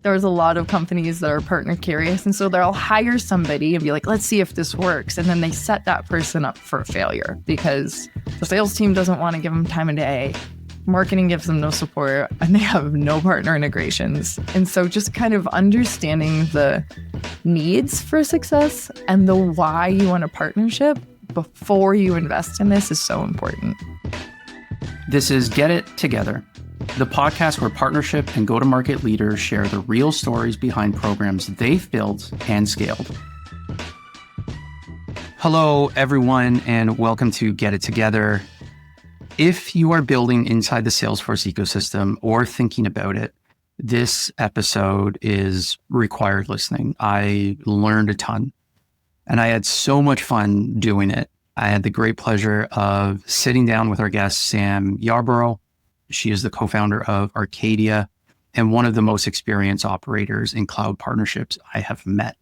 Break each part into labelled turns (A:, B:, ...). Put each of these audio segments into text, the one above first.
A: There's a lot of companies that are partner curious. And so they'll hire somebody and be like, let's see if this works. And then they set that person up for failure because the sales team doesn't want to give them time of day. Marketing gives them no support and they have no partner integrations. And so just kind of understanding the needs for success and the why you want a partnership before you invest in this is so important.
B: This is Get It Together, the podcast where partnership and go-to-market leaders share the real stories behind programs they've built and scaled. Hello, everyone, and welcome to Get It Together. If you are building inside the Salesforce ecosystem or thinking about it, this episode is required listening. I learned a ton, and I had so much fun doing it. I had the great pleasure of sitting down with our guest, Sam Yarborough. She is the co-founder of Arcadia and one of the most experienced operators in cloud partnerships I have met.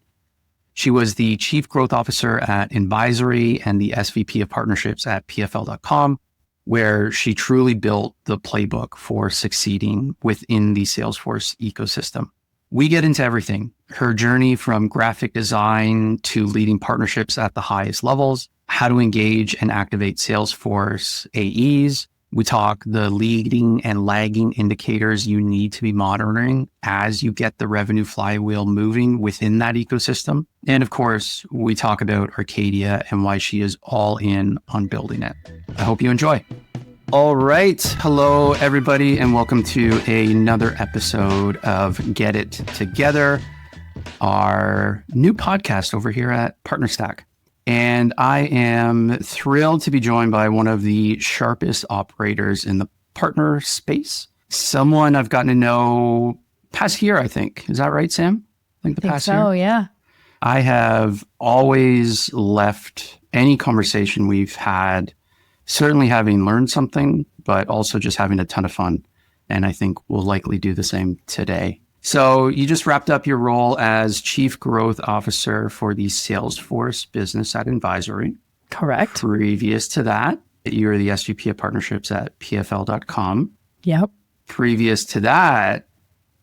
B: She was the chief growth officer at Advisory and the SVP of partnerships at PFL.com, where she truly built the playbook for succeeding within the Salesforce ecosystem. We get into everything, her journey from graphic design to leading partnerships at the highest levels, how to engage and activate Salesforce AEs. We talk the leading and lagging indicators you need to be monitoring as you get the revenue flywheel moving within that ecosystem. And of course, we talk about Arcadia and why she is all in on building it. I hope you enjoy. All right. Hello, everybody, and welcome to another episode of Get It Together, our new podcast over here at PartnerStack. And I am thrilled to be joined by one of the sharpest operators in the partner space, someone I've gotten to know past year, I think. Is that right, Sam? I think past year?
A: Oh, yeah.
B: I have always left any conversation we've had, certainly having learned something, but also just having a ton of fun. And I think we'll likely do the same today. So you just wrapped up your role as Chief Growth Officer for the Salesforce business at Advisory.
A: Correct.
B: Previous to that, you were the SVP of Partnerships at PFL.com.
A: Yep.
B: Previous to that,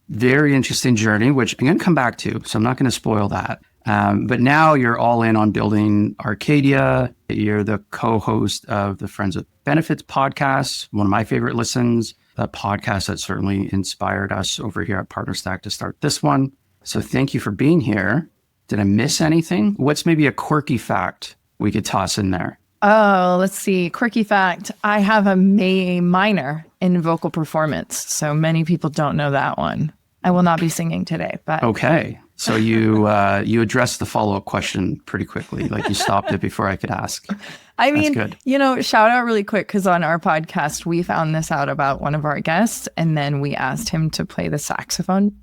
B: very interesting journey, which I'm going to come back to, so I'm not going to spoil that. But now you're all in on building Arcadia. You're the co-host of the Friends with Benefits podcast, one of my favorite listens. A podcast that certainly inspired us over here at PartnerStack to start this one. So thank you for being here. Did I miss anything? What's maybe a quirky fact we could toss in there?
A: Oh, let's see. Quirky fact. I have a minor in vocal performance. So many people don't know that one. I will not be singing today, but
B: okay. So you addressed the follow-up question pretty quickly. Like you stopped it before I could ask.
A: I mean,
B: that's good.
A: You know, shout out really quick because on our podcast, we found this out about one of our guests and then we asked him to play the saxophone,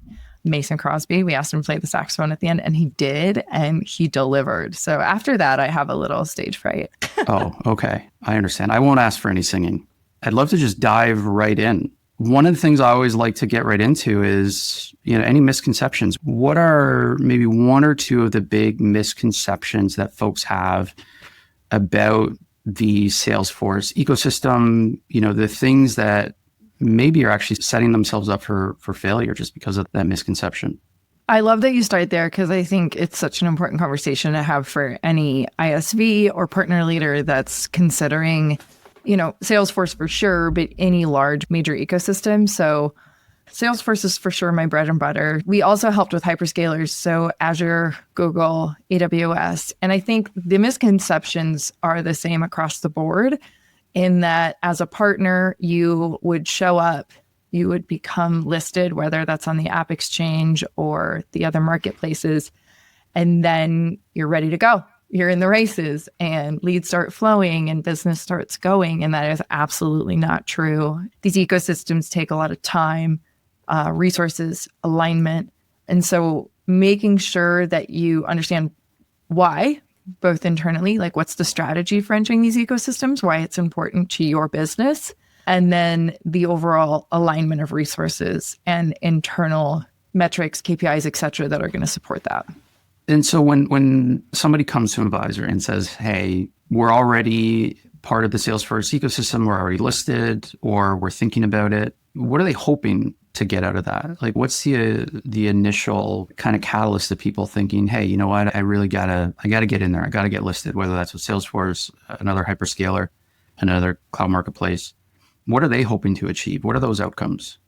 A: Mason Crosby. We asked him to play the saxophone at the end and he did, and he delivered. So after that, I have a little stage fright.
B: Oh, okay. I understand. I won't ask for any singing. I'd love to just dive right in. One of the things I always like to get right into is, any misconceptions. What are maybe one or two of the big misconceptions that folks have about the Salesforce ecosystem, the things that maybe are actually setting themselves up for failure just because of that misconception?
A: I love that you start there because I think it's such an important conversation to have for any ISV or partner leader that's considering Salesforce for sure, but any large major ecosystem. So Salesforce is for sure my bread and butter. We also helped with hyperscalers, so Azure, Google, AWS. And I think the misconceptions are the same across the board in that as a partner, you would show up, you would become listed, whether that's on the AppExchange or the other marketplaces, and then you're ready to go. You're in the races and leads start flowing and business starts going. And that is absolutely not true. These ecosystems take a lot of time, resources, alignment. And so making sure that you understand why, both internally, like what's the strategy for entering these ecosystems, why it's important to your business, and then the overall alignment of resources and internal metrics, KPIs, et cetera, that are going to support that.
B: And so when somebody comes to an advisor and says, hey, we're already part of the Salesforce ecosystem, we're already listed, or we're thinking about it, what are they hoping to get out of that? Like, what's the initial kind of catalyst of people thinking, hey, you know what, I gotta get in there. I gotta get listed, whether that's with Salesforce, another hyperscaler, another cloud marketplace. What are they hoping to achieve? What are those outcomes?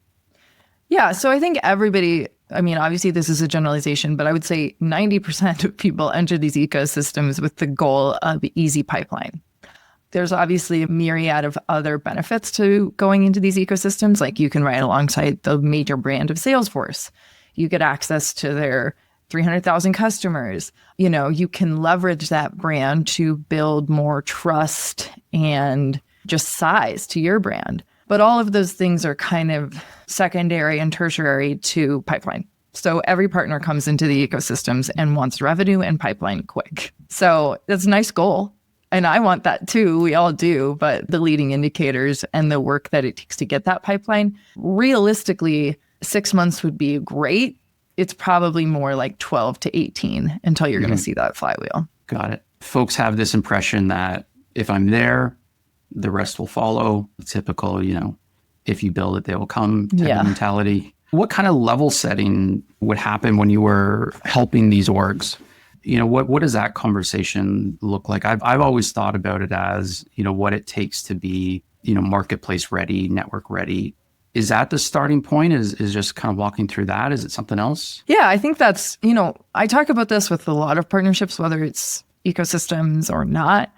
A: Yeah. So I think everybody, I mean, obviously this is a generalization, but I would say 90% of people enter these ecosystems with the goal of easy pipeline. There's obviously a myriad of other benefits to going into these ecosystems. Like you can ride alongside the major brand of Salesforce. You get access to their 300,000 customers. You know, you can leverage that brand to build more trust and just size to your brand. But all of those things are kind of secondary and tertiary to pipeline. So every partner comes into the ecosystems and wants revenue and pipeline quick. So that's a nice goal. And I want that too. We all do. But the leading indicators and the work that it takes to get that pipeline, realistically, 6 months would be great. It's probably more like 12 to 18 until you're going to see that flywheel.
B: Got it. Folks have this impression that if I'm there, the rest will follow. Typical, if you build it, they will come type of mentality. What kind of level setting would happen when you were helping these orgs? What does that conversation look like? I've always thought about it as, what it takes to be, marketplace ready, network ready. Is that the starting point? Is just kind of walking through that? Is it something else?
A: Yeah, I think that's, I talk about this with a lot of partnerships, whether it's ecosystems or not,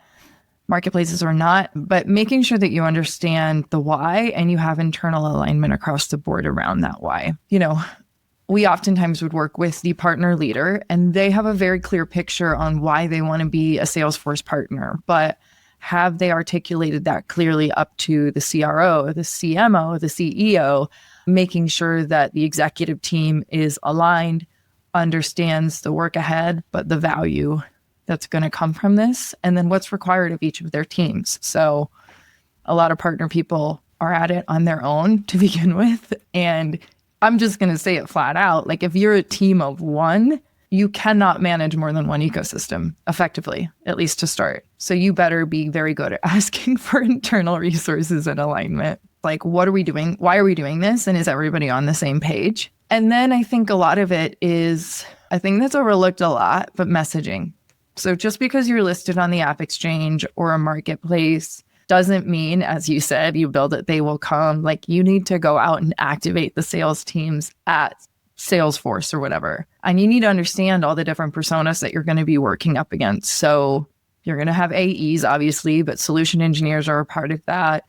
A: marketplaces or not, but making sure that you understand the why and you have internal alignment across the board around that why. We oftentimes would work with the partner leader and they have a very clear picture on why they want to be a Salesforce partner, but have they articulated that clearly up to the CRO, the CMO, the CEO, making sure that the executive team is aligned, understands the work ahead, but the value that's going to come from this, and then what's required of each of their teams. So a lot of partner people are at it on their own to begin with. And I'm just going to say it flat out. Like if you're a team of one, you cannot manage more than one ecosystem effectively, at least to start. So you better be very good at asking for internal resources and alignment. Like, what are we doing? Why are we doing this? And is everybody on the same page? And then I think a lot of it is, I think that's overlooked a lot, but messaging. So just because you're listed on the AppExchange or a marketplace doesn't mean, as you said, you build it, they will come. Like you need to go out and activate the sales teams at Salesforce or whatever. And you need to understand all the different personas that you're going to be working up against. So you're going to have AEs, obviously, but solution engineers are a part of that,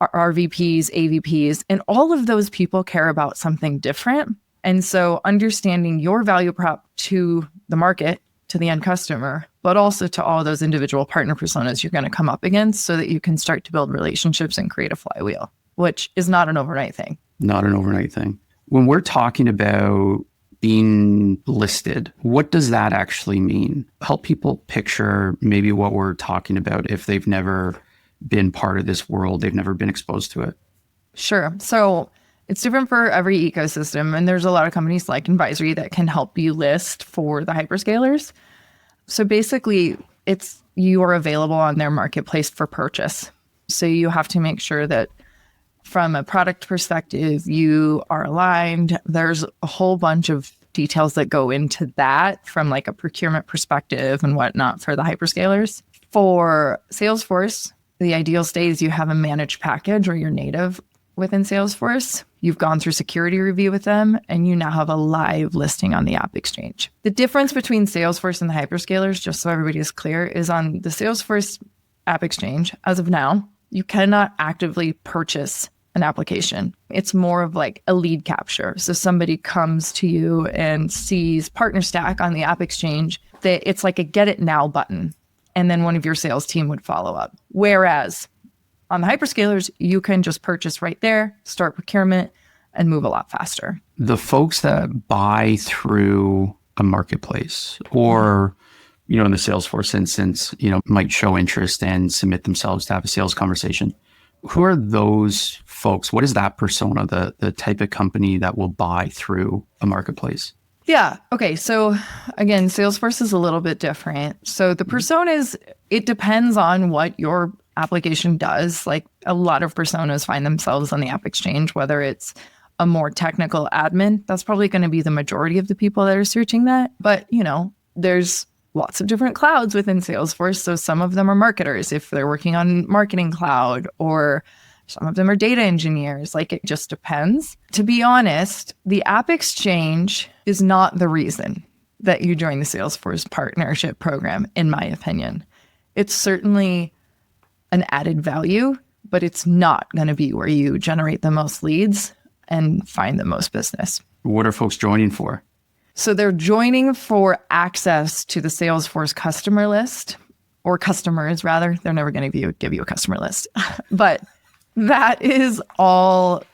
A: RVPs, AVPs, and all of those people care about something different. And so understanding your value prop to the market, to the end customer, but also to all those individual partner personas you're going to come up against so that you can start to build relationships and create a flywheel, which is not an overnight thing.
B: Not an overnight thing. When we're talking about being listed, what does that actually mean? Help people picture maybe what we're talking about if they've never been part of this world, they've never been exposed to it.
A: Sure. So it's different for every ecosystem. And there's a lot of companies like Advisory that can help you list for the hyperscalers. So basically, you are available on their marketplace for purchase. So you have to make sure that from a product perspective, you are aligned. There's a whole bunch of details that go into that from like a procurement perspective and whatnot for the hyperscalers. For Salesforce, the ideal state is you have a managed package or you're native within Salesforce. You've gone through security review with them, and you now have a live listing on the AppExchange. The difference between Salesforce and the hyperscalers, just so everybody is clear, is on the Salesforce AppExchange, as of now, you cannot actively purchase an application. It's more of like a lead capture. So somebody comes to you and sees PartnerStack on the AppExchange, it's like a get it now button. And then one of your sales team would follow up. Whereas on the hyperscalers, you can just purchase right there, start procurement, and move a lot faster.
B: The folks that buy through a marketplace or, in the Salesforce instance, might show interest and submit themselves to have a sales conversation. Who are those folks? What is that persona, the type of company that will buy through a marketplace?
A: Yeah. Okay. So again, Salesforce is a little bit different. So the personas, it depends on what your application does. Like a lot of personas find themselves on the AppExchange, whether it's a more technical admin. That's probably going to be the majority of the people that are searching that. But, there's lots of different clouds within Salesforce. So some of them are marketers if they're working on Marketing Cloud, or some of them are data engineers. Like, it just depends. To be honest, the AppExchange is not the reason that you join the Salesforce partnership program, in my opinion. It's certainly an added value, but it's not going to be where you generate the most leads and find the most business.
B: What are folks joining for?
A: So they're joining for access to the Salesforce customer list, or customers rather. They're never going to give you a customer list, but that is all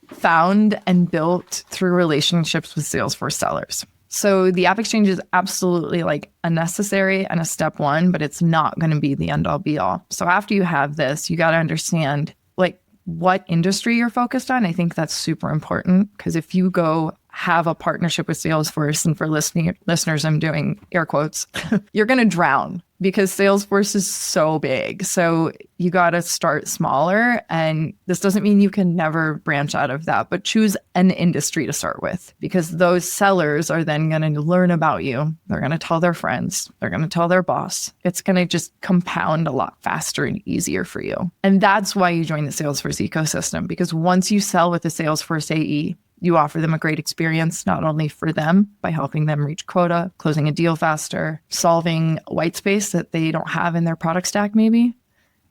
A: found and built through relationships with Salesforce sellers. So the AppExchange is absolutely like a necessary and a step one, but it's not going to be the end all be all. So after you have this, you got to understand like what industry you're focused on. I think that's super important, because if you go have a partnership with Salesforce, and for listeners, I'm doing air quotes, you're going to drown, because Salesforce is so big. So you got to start smaller. And this doesn't mean you can never branch out of that, but choose an industry to start with, because those sellers are then going to learn about you. They're going to tell their friends. They're going to tell their boss. It's going to just compound a lot faster and easier for you. And that's why you join the Salesforce ecosystem, because once you sell with a Salesforce AE, you offer them a great experience, not only for them by helping them reach quota, closing a deal faster, solving white space that they don't have in their product stack maybe.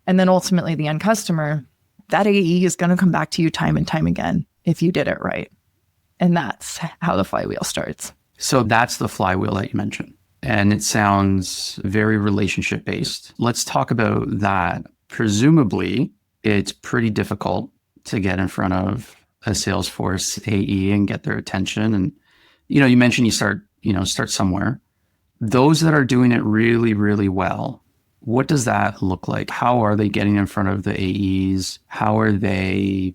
A: And then ultimately the end customer, that AE is going to come back to you time and time again if you did it right. And that's how the flywheel starts.
B: So that's the flywheel that you mentioned. And it sounds very relationship based. Let's talk about that. Presumably, it's pretty difficult to get in front of a Salesforce AE and get their attention. And, you mentioned you start somewhere. Those that are doing it really, really well, what does that look like? How are they getting in front of the AEs? How are they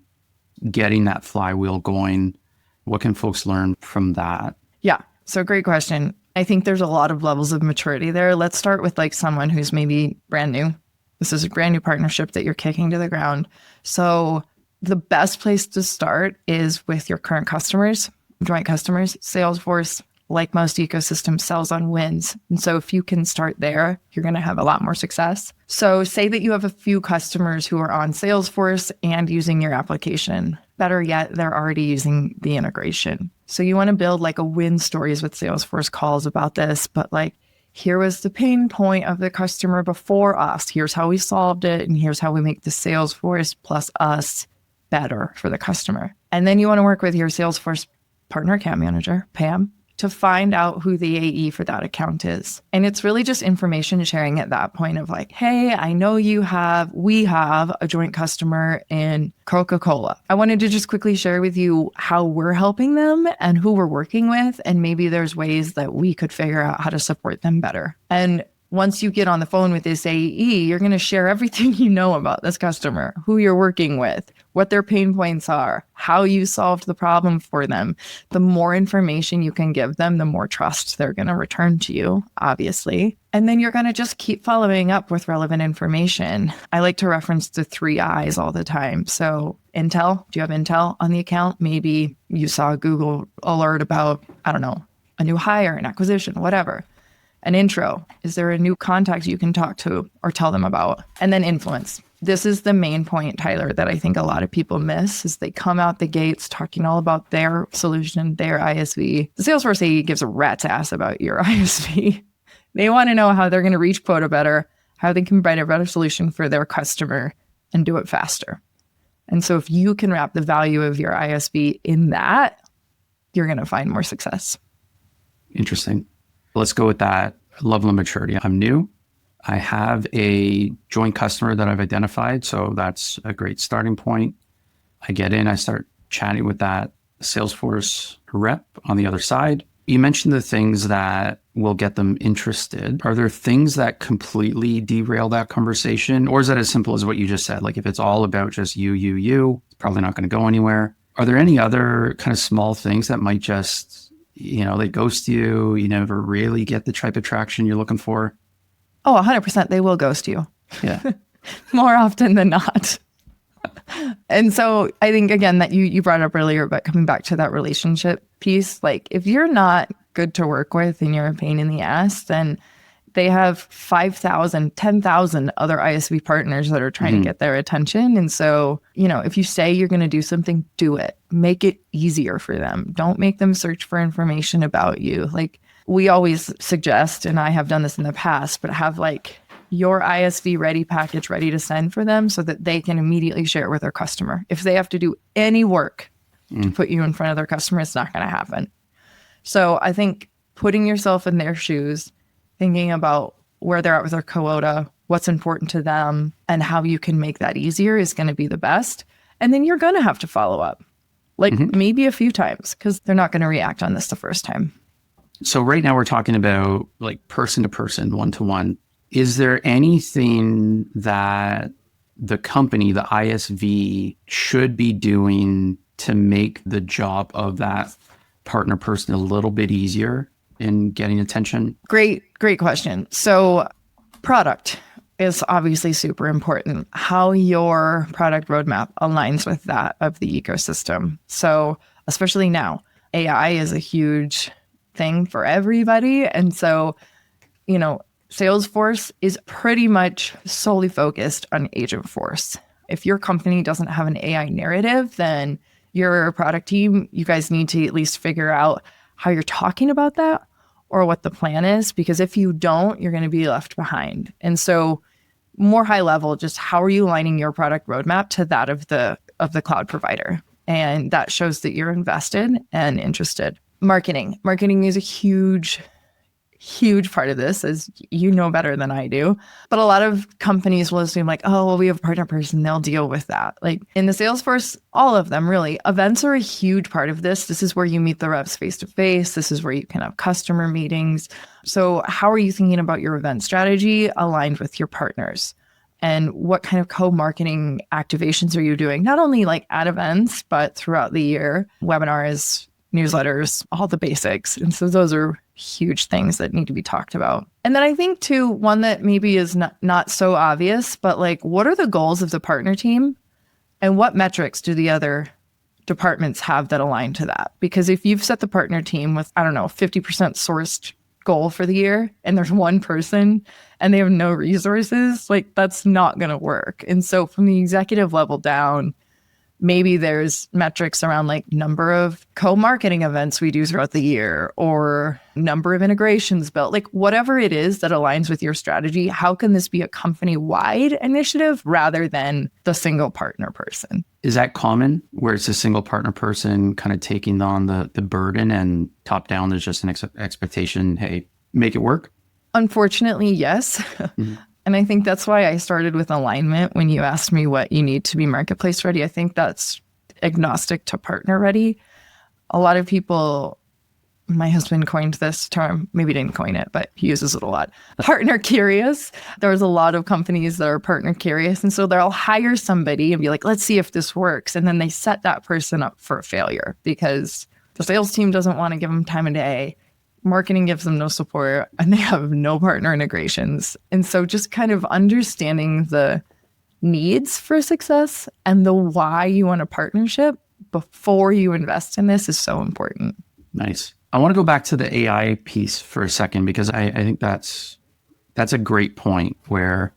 B: getting that flywheel going? What can folks learn from that?
A: Yeah. So great question. I think there's a lot of levels of maturity there. Let's start with like someone who's maybe brand new. This is a brand new partnership that you're kicking to the ground. So the best place to start is with your current customers, joint customers. Salesforce, like most ecosystems, sells on wins. And so if you can start there, you're going to have a lot more success. So say that you have a few customers who are on Salesforce and using your application. Better yet, they're already using the integration. So you want to build like a win stories with Salesforce calls about this, but like, here was the pain point of the customer before us. Here's how we solved it. And here's how we make the Salesforce plus us better for the customer. And then you want to work with your Salesforce partner account manager, Pam, to find out who the AE for that account is. And it's really just information sharing at that point of like, hey, I know we have a joint customer in Coca-Cola. I wanted to just quickly share with you how we're helping them and who we're working with. And maybe there's ways that we could figure out how to support them better. And once you get on the phone with this AE, you're going to share everything you know about this customer, who you're working with, what their pain points are, how you solved the problem for them. The more information you can give them, the more trust they're going to return to you, obviously. And then you're going to just keep following up with relevant information. I like to reference the 3 I's all the time. So intel, do you have intel on the account? Maybe you saw a Google alert about, I don't know, a new hire, an acquisition, whatever. An intro. Is there a new contact you can talk to or tell them about? And then influence. This is the main point, Tyler, that I think a lot of people miss is they come out the gates talking all about their solution, their ISV. The Salesforce AE gives a rat's ass about your ISV. They want to know how they're going to reach quota better, how they can provide a better solution for their customer and do it faster. And so if you can wrap the value of your ISV in that, you're going to find more success.
B: Interesting. Let's go with that level of maturity. I'm new. I have a joint customer that I've identified. So that's a great starting point. I get in, I start chatting with that Salesforce rep on the other side. You mentioned the things that will get them interested. Are there things that completely derail that conversation? Or is it as simple as what you just said? Like if it's all about just you, it's probably not going to go anywhere. Are there any other kind of small things that might just they ghost you, you never really get the type of traction you're looking for?
A: Oh, 100%. They will ghost you.
B: Yeah.
A: More often than not. And so I think, again, that you brought up earlier, but coming back to that relationship piece, like if you're not good to work with and you're a pain in the ass, then they have 5,000, 10,000 other ISV partners that are trying to get their attention. And so, if you say you're going to do something, do it. Make it easier for them. Don't make them search for information about you. Like we always suggest, and I have done this in the past, but have like your ISV ready package ready to send for them so that they can immediately share it with their customer. If they have to do any work to put you in front of their customer, it's not going to happen. So I think putting yourself in their shoes, thinking about where they're at with their quota, what's important to them, and how you can make that easier is going to be the best. And then you're going to have to follow up, like maybe a few times, because they're not going to react on this the first time.
B: So right now we're talking about like person to person, one-to-one. Is there anything that the company, the ISV, should be doing to make the job of that partner person a little bit easier in getting attention?
A: Great question. So product is obviously super important. How your product roadmap aligns with that of the ecosystem. So especially now, AI is a huge thing for everybody. And so, Salesforce is pretty much solely focused on Agentforce. If your company doesn't have an AI narrative, then your product team, you guys need to at least figure out how you're talking about that or what the plan is, because if you don't, you're going to be left behind. And so more high level, just how are you aligning your product roadmap to that of the cloud provider? And that shows that you're invested and interested. Marketing is a huge part of this, as you know better than I do. But a lot of companies will assume like, oh, well, we have a partner person, they'll deal with that. Like in the Salesforce, all of them really, events are a huge part of this. This is where you meet the reps face to face. This is where you can have customer meetings. So how are you thinking about your event strategy aligned with your partners? And what kind of co-marketing activations are you doing? Not only like at events, but throughout the year, webinars, newsletters, all the basics. And so those are huge things that need to be talked about. And then I think too, one that maybe is not so obvious, but like, what are the goals of the partner team and what metrics do the other departments have that align to that? Because if you've set the partner team with, 50% sourced goal for the year and there's one person and they have no resources, like that's not going to work. And so from the executive level down, maybe there's metrics around like number of co-marketing events we do throughout the year or number of integrations built, like whatever it is that aligns with your strategy. How can this be a company-wide initiative rather than the single partner person?
B: Is that common where it's a single partner person kind of taking on the burden and top down, there's just an expectation, hey, make it work?
A: Unfortunately, yes. And I think that's why I started with alignment when you asked me what you need to be marketplace ready. I think that's agnostic to partner ready. A lot of people, my husband coined this term, maybe didn't coin it, but he uses it a lot. Partner curious. There's a lot of companies that are partner curious. And so they'll hire somebody and be like, let's see if this works. And then they set that person up for a failure because the sales team doesn't want to give them time of day. Marketing gives them no support and they have no partner integrations. And so just kind of understanding the needs for success and the why you want a partnership before you invest in this is so important.
B: Nice. I want to go back to the AI piece for a second, because I think that's a great point where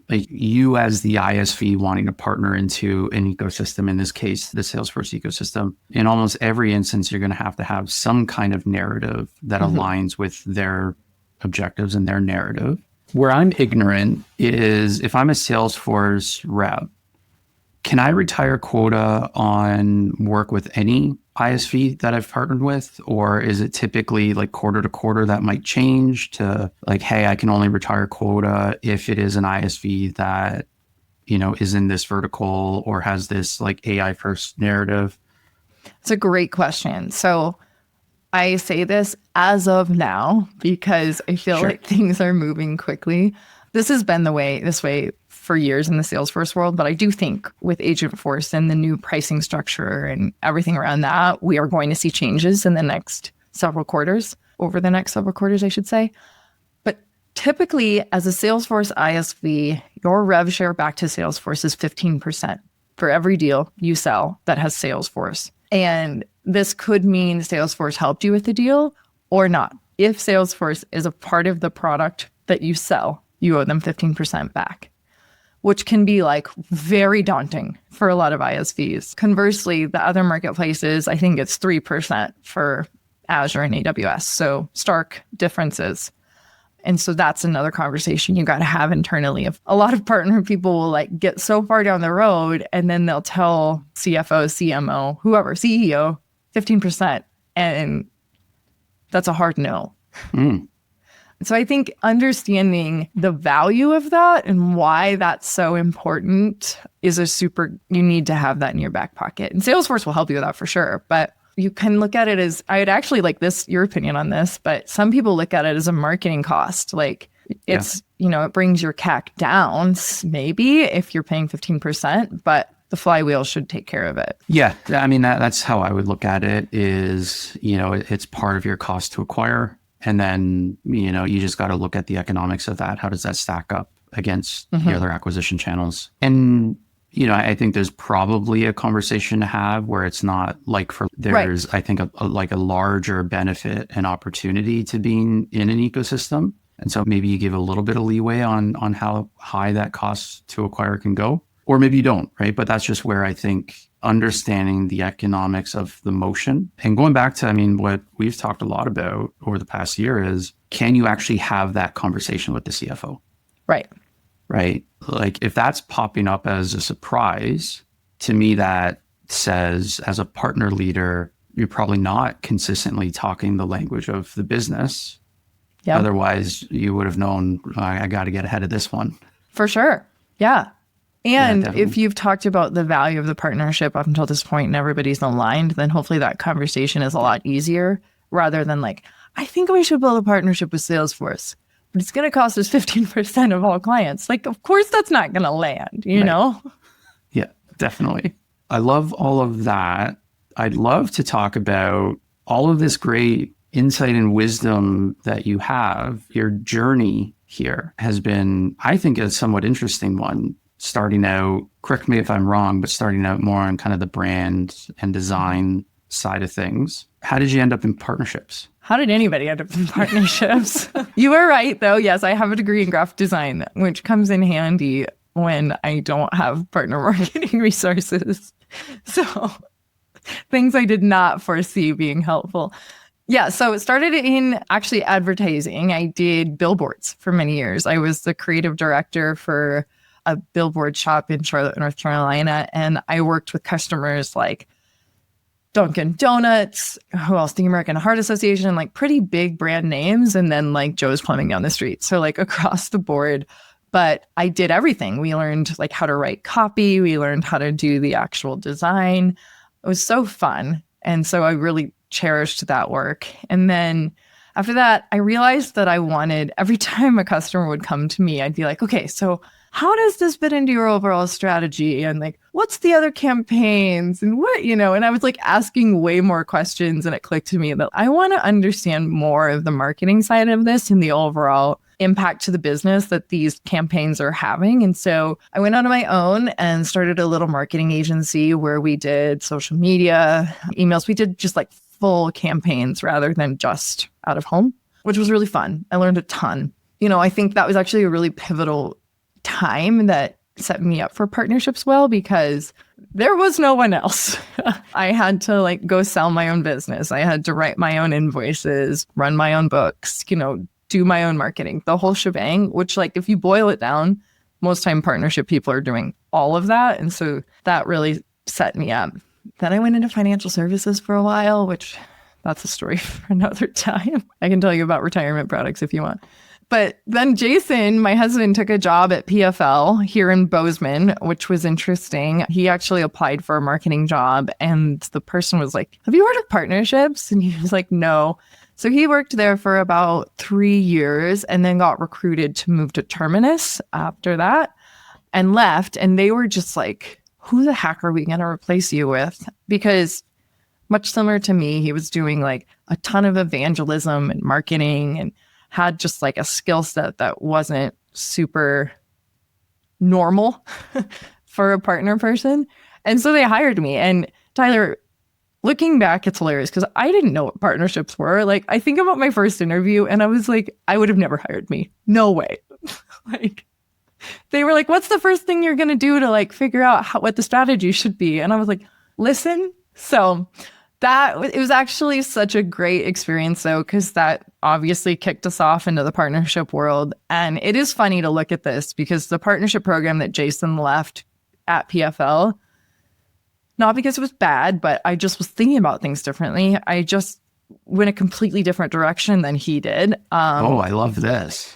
B: like you as the ISV wanting to partner into an ecosystem, in this case, the Salesforce ecosystem, in almost every instance, you're going to have some kind of narrative that aligns with their objectives and their narrative. Where I'm ignorant is if I'm a Salesforce rep, can I retire quota on work with any ISV that I've partnered with? Or is it typically like quarter to quarter that might change to like, hey, I can only retire quota if it is an ISV that, is in this vertical or has this like AI first narrative?
A: It's a great question. So I say this as of now because I feel like things are moving quickly. This has been this way for years in the Salesforce world, but I do think with Agentforce and the new pricing structure and everything around that, we are going to see changes in the next several quarters, I should say. But typically, as a Salesforce ISV, your rev share back to Salesforce is 15% for every deal you sell that has Salesforce. And this could mean Salesforce helped you with the deal or not. If Salesforce is a part of the product that you sell, you owe them 15% back, which can be like very daunting for a lot of ISVs. Conversely, the other marketplaces, I think it's 3% for Azure and AWS. So stark differences. And so that's another conversation you got to have internally. If a lot of partner people will like get so far down the road and then they'll tell CFO, CMO, whoever, CEO, 15%. And that's a hard no. So I think understanding the value of that and why that's so important is you need to have that in your back pocket. And Salesforce will help you with that for sure. But you can look at it as, I'd actually like your opinion on this, but some people look at it as a marketing cost. Like it's, it brings your CAC down maybe if you're paying 15%, but the flywheel should take care of it.
B: Yeah. I mean, that's how I would look at it is, it's part of your cost to acquire. And then, you just got to look at the economics of that. How does that stack up against the other acquisition channels? And I think there's probably a conversation to have where it's not like there's, I think, a larger benefit and opportunity to being in an ecosystem. And so maybe you give a little bit of leeway on how high that cost to acquire can go, or maybe you don't, right? But that's just where I think understanding the economics of the motion and going back to, what we've talked a lot about over the past year is, can you actually have that conversation with the CFO? Right. Like if that's popping up as a surprise, to me, that says as a partner leader, you're probably not consistently talking the language of the business. Yep. Otherwise, you would have known, I got to get ahead of this one.
A: For sure. Yeah. And if you've talked about the value of the partnership up until this point and everybody's aligned, then hopefully that conversation is a lot easier rather than like, I think we should build a partnership with Salesforce, but it's going to cost us 15% of all clients. Like, of course, that's not going to land, you know?
B: Yeah, definitely. I love all of that. I'd love to talk about all of this great insight and wisdom that you have. Your journey here has been, I think, a somewhat interesting one. Starting out, correct me if I'm wrong, but starting out more on kind of the brand and design side of things. How did you end up in partnerships?
A: How did anybody end up in partnerships? You were right, though. Yes, I have a degree in graphic design, which comes in handy when I don't have partner marketing resources. So things I did not foresee being helpful. Yeah, so it started in actually advertising. I did billboards for many years. I was the creative director for a billboard shop in Charlotte, North Carolina. And I worked with customers like Dunkin' Donuts, who else? The American Heart Association, like pretty big brand names. And then like Joe's Plumbing down the street. So like across the board. But I did everything. We learned like how to write copy. We learned how to do the actual design. It was so fun. And so I really cherished that work. And then after that, I realized that I wanted, every time a customer would come to me, I'd be like, okay, so how does this fit into your overall strategy? And like, what's the other campaigns? And what, and I was like asking way more questions. And it clicked to me that I want to understand more of the marketing side of this and the overall impact to the business that these campaigns are having. And so I went out on my own and started a little marketing agency where we did social media, emails. We did just like full campaigns rather than just out of home, which was really fun. I learned a ton. I think that was actually a really pivotal time that set me up for partnerships well, because there was no one else. I had to like go sell my own business. I had to write my own invoices, run my own books, do my own marketing, the whole shebang, which like if you boil it down, most time partnership people are doing all of that. And so that really set me up. Then I went into financial services for a while, which that's a story for another time. I can tell you about retirement products if you want. But then Jason, my husband, took a job at PFL here in Bozeman, which was interesting. He actually applied for a marketing job and the person was like, have you heard of partnerships? And he was like, no. So he worked there for about 3 years and then got recruited to move to Terminus after that and left. And they were just like, who the heck are we going to replace you with? Because much similar to me, he was doing like a ton of evangelism and marketing and had just like a skill set that wasn't super normal for a partner person. And so they hired me. And Tyler, looking back, it's hilarious because I didn't know what partnerships were. Like, I think about my first interview and I was like, I would have never hired me. No way. Like, they were like, what's the first thing you're going to do to like figure out what the strategy should be? And I was like, listen. So it was actually such a great experience though, because that obviously kicked us off into the partnership world. And it is funny to look at this because the partnership program that Jason left at PFL, not because it was bad, but I just was thinking about things differently. I just went a completely different direction than he did.
B: I love this.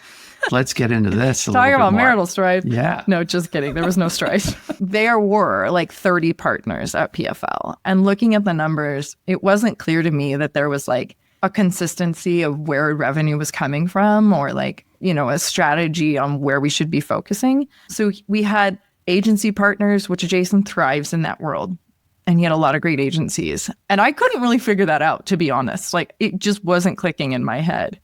B: Let's get into this.
A: Talking about marital strife.
B: Yeah.
A: No, just kidding. There was no strife. There were like 30 partners at PFL. And looking at the numbers, it wasn't clear to me that there was like a consistency of where revenue was coming from or like, a strategy on where we should be focusing. So we had agency partners, which Jason thrives in that world. And he had a lot of great agencies. And I couldn't really figure that out, to be honest. Like, it just wasn't clicking in my head.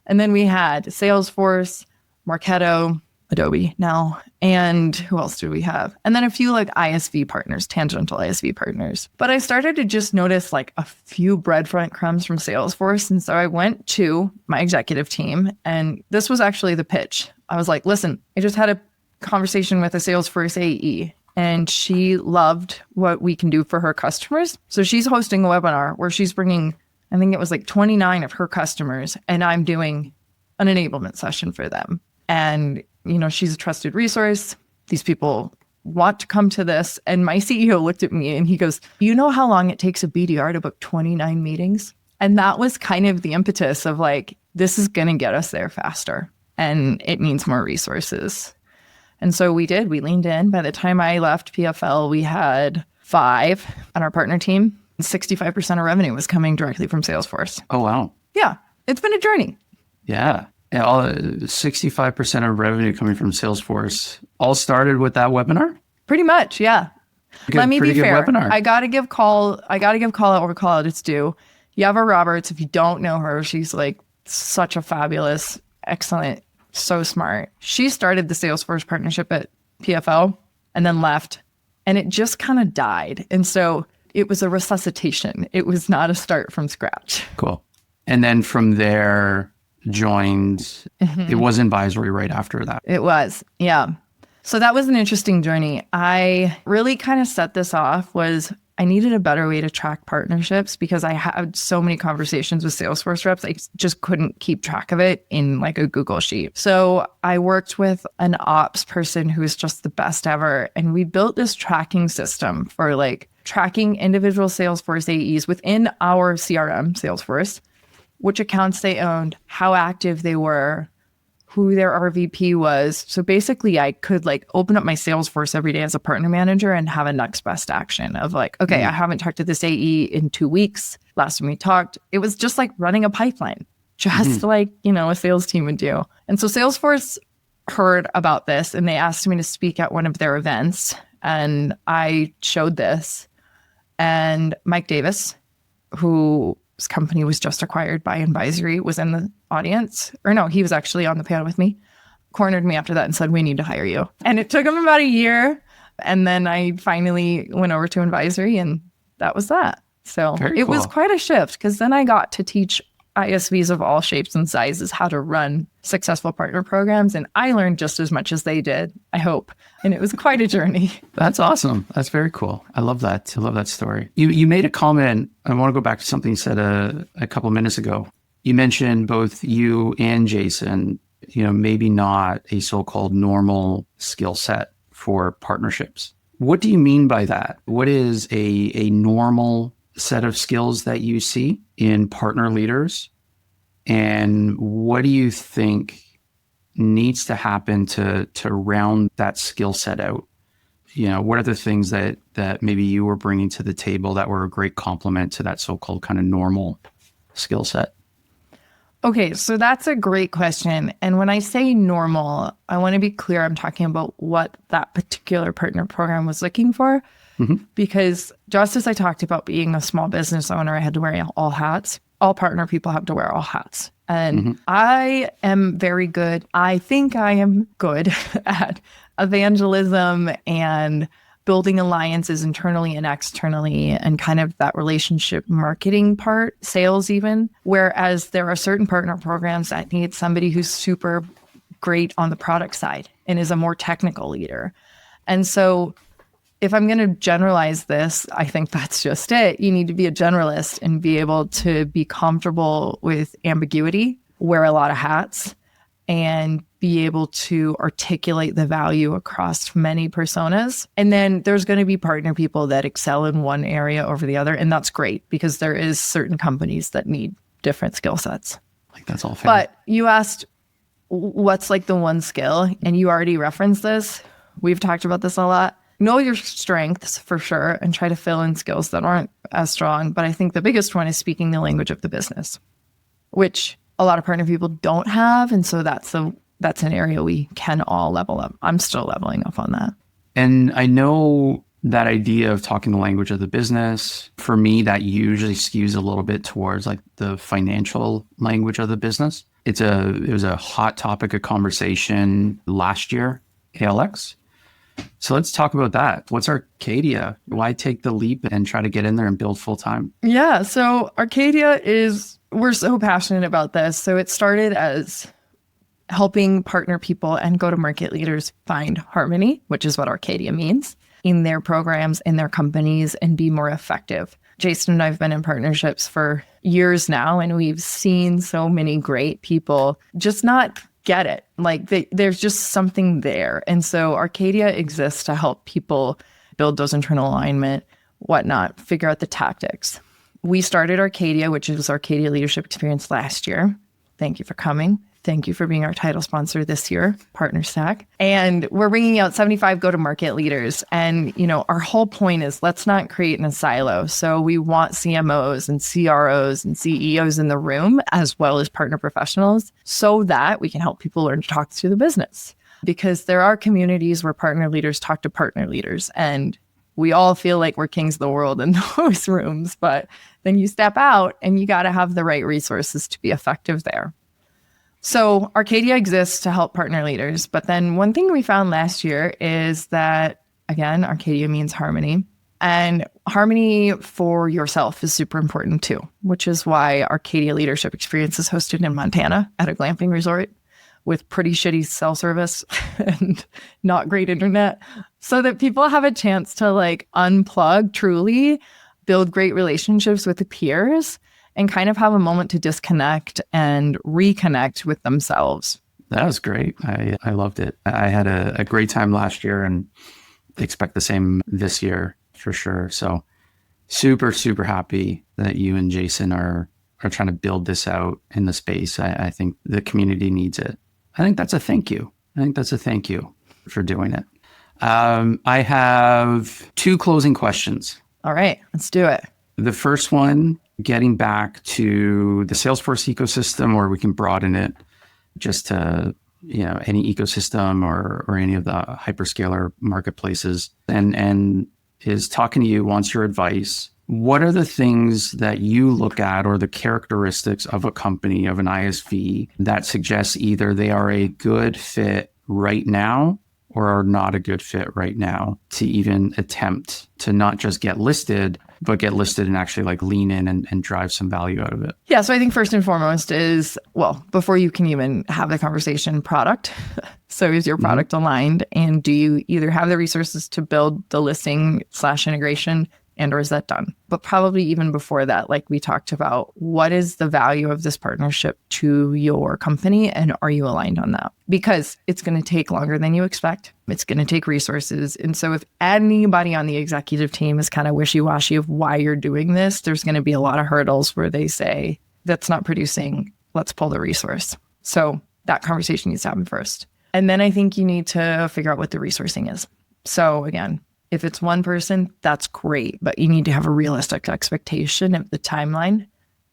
A: And then we had Salesforce, Marketo, Adobe now, and who else do we have? And then a few like ISV partners, tangential ISV partners. But I started to just notice like a few breadcrumbs from Salesforce. And so I went to my executive team, and this was actually the pitch. I was like, listen, I just had a conversation with a Salesforce AE, and she loved what we can do for her customers. So she's hosting a webinar where she's bringing, I think it was like 29 of her customers, and I'm doing an enablement session for them. And, she's a trusted resource. These people want to come to this. And my CEO looked at me and he goes, you know how long it takes a BDR to book 29 meetings? And that was kind of the impetus of like, this is going to get us there faster and it needs more resources. And so we leaned in. By the time I left PFL, we had 5 on our partner team. 65% of revenue was coming directly from Salesforce.
B: Oh, wow.
A: Yeah. It's been a journey.
B: Yeah. 65% of revenue coming from Salesforce all started with that webinar?
A: Pretty much, yeah. Let me be fair.
B: Webinar.
A: I gotta give call out where call out its due. Yava Roberts, if you don't know her, she's like such a fabulous, excellent, so smart. She started the Salesforce partnership at PFL and then left, and it just kind of died. And so it was a resuscitation. It was not a start from scratch.
B: Cool. And then from there, joined, It was advisory right after that.
A: It was, yeah. So that was an interesting journey. I really kind of set this off was I needed a better way to track partnerships because I had so many conversations with Salesforce reps. I just couldn't keep track of it in like a Google sheet. So I worked with an ops person who is just the best ever. And we built this tracking system for like tracking individual Salesforce AEs within our CRM, Salesforce, which accounts they owned, how active they were, who their RVP was. So basically I could like open up my Salesforce every day as a partner manager and have a next best action of like, okay, I haven't talked to this AE in 2 weeks. Last time we talked, it was just like running a pipeline, just like, a sales team would do. And so Salesforce heard about this and they asked me to speak at one of their events. And I showed this, and Mike Davis, whose company was just acquired by Advisory, was in the audience. Or no, he was actually on the panel with me, cornered me after that and said, we need to hire you. And it took him about a year. And then I finally went over to Advisory, and that was that. So it was quite a shift because then I got to teach ISVs of all shapes and sizes how to run successful partner programs. And I learned just as much as they did, I hope. And it was quite a journey.
B: That's awesome. That's very cool. I love that. I love that story. You made a comment. I want to go back to something you said a couple minutes ago. You mentioned both you and Jason, maybe not a so-called normal skill set for partnerships. What do you mean by that? What is a normal set of skills that you see in partner leaders? And what do you think needs to happen to round that skill set out? What are the things that maybe you were bringing to the table that were a great complement to that so-called kind of normal skill set?
A: Okay, so that's a great question. And when I say normal, I want to be clear, I'm talking about what that particular partner program was looking for. Because just as I talked about being a small business owner, I had to wear all hats. All partner people have to wear all hats. And I am very good. I think I am good at evangelism and building alliances internally and externally, and kind of that relationship marketing part, sales even. Whereas there are certain partner programs that need somebody who's super great on the product side and is a more technical leader. And so if I'm going to generalize this, I think that's just it. You need to be a generalist and be able to be comfortable with ambiguity, wear a lot of hats, and be able to articulate the value across many personas. And then there's going to be partner people that excel in one area over the other. And that's great because there is certain companies that need different skill sets.
B: Like that's all fair.
A: But you asked what's like the one skill, and you already referenced this. We've talked about this a lot. Know your strengths for sure and try to fill in skills that aren't as strong. But I think the biggest one is speaking the language of the business, which a lot of partner people don't have. And so that's an area we can all level up. I'm still leveling up on that.
B: And I know that idea of talking the language of the business, for me, that usually skews a little bit towards like the financial language of the business. It was a hot topic of conversation last year, ALX. So let's talk about that. What's Arcadia? Why take the leap and try to get in there and build full time?
A: Yeah, so Arcadia we're so passionate about this. So it started as helping partner people and go-to-market leaders find harmony, which is what Arcadia means, in their programs, in their companies, and be more effective. Jason and I have been in partnerships for years now, and we've seen so many great people just not get it. Like there's just something there. And so Arcadia exists to help people build those internal alignment, whatnot, figure out the tactics. We started Arcadia, which is Arcadia Leadership Experience last year. Thank you for coming. Thank you for being our title sponsor this year, PartnerStack. And we're bringing out 75 go-to-market leaders. And, our whole point is let's not create in a silo. So we want CMOs and CROs and CEOs in the room, as well as partner professionals, so that we can help people learn to talk through the business. Because there are communities where partner leaders talk to partner leaders, and we all feel like we're kings of the world in those rooms. But then you step out and you got to have the right resources to be effective there. So Arcadia exists to help partner leaders. But then one thing we found last year is that, again, Arcadia means harmony. And harmony for yourself is super important too, which is why Arcadia Leadership Experience is hosted in Montana at a glamping resort with pretty shitty cell service and not great internet, so that people have a chance to like unplug truly, build great relationships with the peers, and kind of have a moment to disconnect and reconnect with themselves.
B: That was great. I loved it. I had a great time last year and expect the same this year for sure. So super, super happy that you and Jason are trying to build this out in the space. I think the community needs it. I think that's a thank you. I think that's a thank you for doing it. I have 2 closing questions.
A: All right, let's do it.
B: The first one, getting back to the Salesforce ecosystem, or we can broaden it just to any ecosystem or any of the hyperscaler marketplaces, and is talking to you, wants your advice. What are the things that you look at, or the characteristics of a company, of an ISV, that suggests either they are a good fit right now or are not a good fit right now to even attempt to not just get listed, but get listed and actually like lean in and drive some value out of it?
A: Yeah. So I think first and foremost is, well, before you can even have the conversation, product. So is your product aligned? And do you either have the resources to build the listing / integration, and or is that done? But probably even before that, like we talked about, what is the value of this partnership to your company, and are you aligned on that? Because it's going to take longer than you expect. It's going to take resources. And so if anybody on the executive team is kind of wishy-washy of why you're doing this, there's going to be a lot of hurdles where they say, that's not producing, let's pull the resource. So that conversation needs to happen first. And then I think you need to figure out what the resourcing is. So again, if it's one person, that's great, but you need to have a realistic expectation of the timeline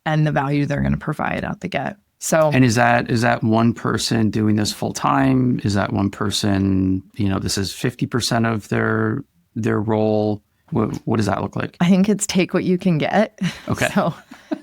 A: and the value they're going to provide out the get. So,
B: and is that one person doing this full time? Is that one person, this is 50% of their role? What does that look like?
A: I think it's take what you can get.
B: Okay.
A: So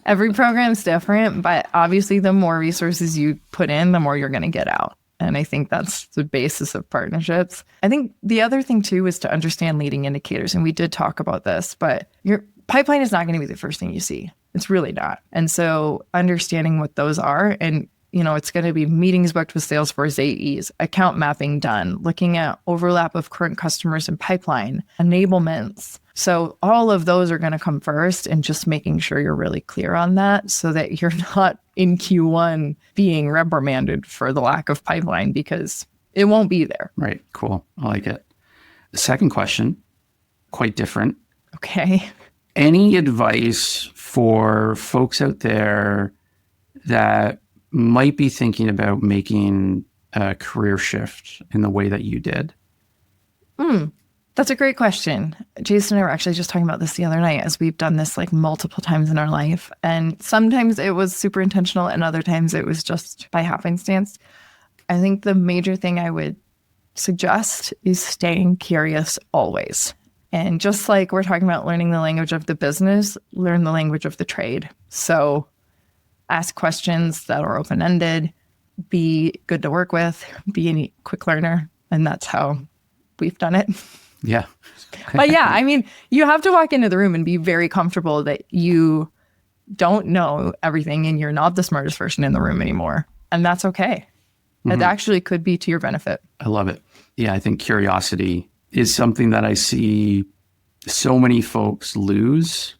A: every program's different, but obviously the more resources you put in, the more you're going to get out. And I think that's the basis of partnerships. I think the other thing too is to understand leading indicators. And we did talk about this, but your pipeline is not going to be the first thing you see. It's really not. And so understanding what those are, and it's going to be meetings booked with Salesforce AEs, account mapping done, looking at overlap of current customers and pipeline, enablements. So all of those are going to come first, and just making sure you're really clear on that so that you're not in Q1 being reprimanded for the lack of pipeline, because it won't be there.
B: Right. Cool. I like it. The second question, quite different.
A: Okay.
B: Any advice for folks out there that might be thinking about making a career shift in the way that you did?
A: That's a great question. Jason and I were actually just talking about this the other night, as we've done this like multiple times in our life. And sometimes it was super intentional and other times it was just by happenstance. I think the major thing I would suggest is staying curious always. And just like we're talking about learning the language of the business, learn the language of the trade. So ask questions that are open-ended, be good to work with, be a quick learner. And that's how we've done it.
B: Yeah.
A: But yeah, I mean, you have to walk into the room and be very comfortable that you don't know everything and you're not the smartest person in the room anymore. And that's okay. It actually could be to your benefit.
B: I love it. Yeah, I think curiosity is something that I see so many folks lose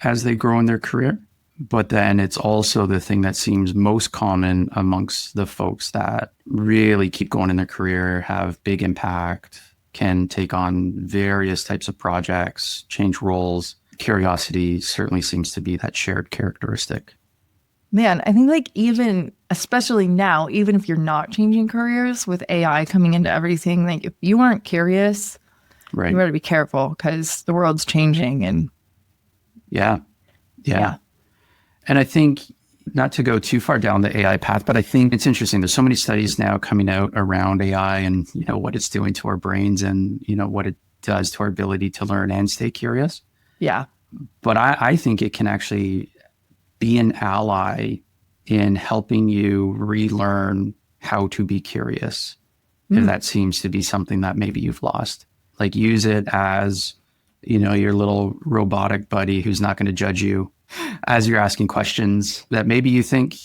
B: as they grow in their career. But then it's also the thing that seems most common amongst the folks that really keep going in their career, have big impact, can take on various types of projects, change roles. Curiosity certainly seems to be that shared characteristic.
A: Man, I think like even, especially now, even if you're not changing careers with AI coming into everything, like if you aren't curious,
B: right,
A: you better be careful because the world's changing. And
B: yeah. And I think, not to go too far down the AI path, but I think it's interesting. There's so many studies now coming out around AI and, what it's doing to our brains and, what it does to our ability to learn and stay curious.
A: Yeah.
B: But I think it can actually be an ally in helping you relearn how to be curious. If that seems to be something that maybe you've lost, like use it as, your little robotic buddy who's not going to judge you as you're asking questions that maybe you think,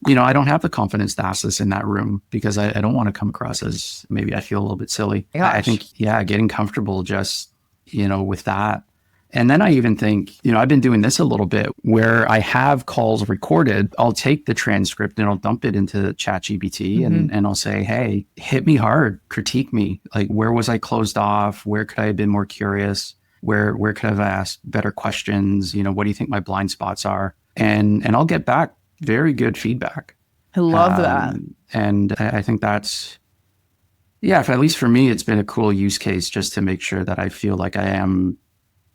B: I don't have the confidence to ask this in that room because I don't want to come across as maybe I feel a little bit silly.
A: Gosh.
B: I think, getting comfortable just, with that. And then I even think, I've been doing this a little bit where I have calls recorded. I'll take the transcript and I'll dump it into ChatGPT and I'll say, hey, hit me hard, critique me. Like, where was I closed off? Where could I have been more curious? Where could I have asked better questions? What do you think my blind spots are? And I'll get back very good feedback.
A: I love that.
B: And I think that's, at least for me, it's been a cool use case just to make sure that I feel like I am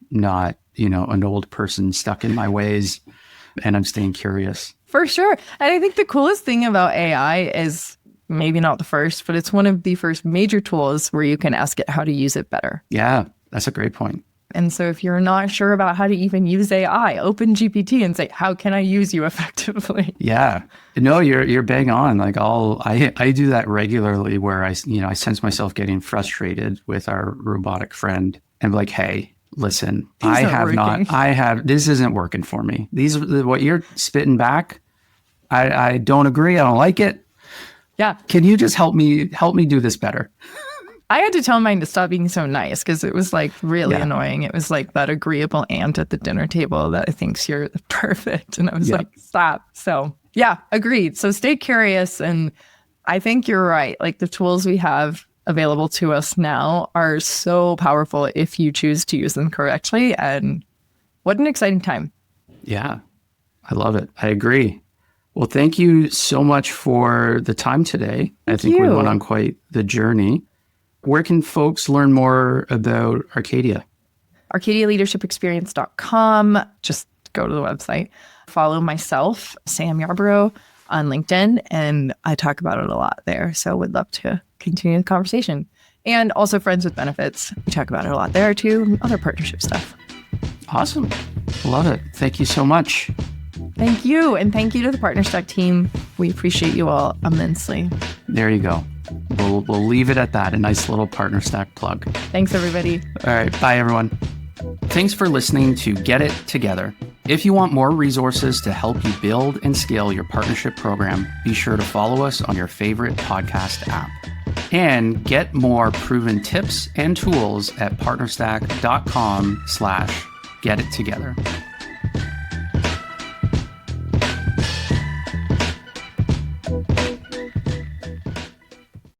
B: not, an old person stuck in my ways and I'm staying curious.
A: For sure. And I think the coolest thing about AI is maybe not the first, but it's one of the first major tools where you can ask it how to use it better.
B: Yeah, that's a great point.
A: And so if you're not sure about how to even use AI, open GPT and say, how can I use you effectively?
B: Yeah. No, you're bang on. Like I do that regularly where I sense myself getting frustrated with our robotic friend and like, hey, listen, this isn't working for me. What you're spitting back, I don't agree. I don't like it.
A: Yeah.
B: Can you just help me do this better?
A: I had to tell mine to stop being so nice because it was like really annoying. It was like that agreeable aunt at the dinner table that thinks you're perfect. And I was like, stop. So yeah, agreed. So stay curious. And I think you're right. Like the tools we have available to us now are so powerful if you choose to use them correctly. And what an exciting time.
B: Yeah, I love it. I agree. Well, thank you so much for the time today. I think we went on quite the journey. Where can folks learn more about Arcadia?
A: ArcadiaLeadershipExperience.com. Just go to the website. Follow myself, Sam Yarborough, on LinkedIn, and I talk about it a lot there. So would love to continue the conversation. And also Friends with Benefits. We talk about it a lot there too, and other partnership stuff.
B: Awesome. Love it. Thank you so much.
A: Thank you. And thank you to the PartnerStack team. We appreciate you all immensely.
B: There you go. We'll leave it at that. A nice little PartnerStack plug.
A: Thanks, everybody.
B: All right. Bye, everyone. Thanks for listening to Get It Together. If you want more resources to help you build and scale your partnership program, be sure to follow us on your favorite podcast app. And get more proven tips and tools at partnerstack.com/getittogether.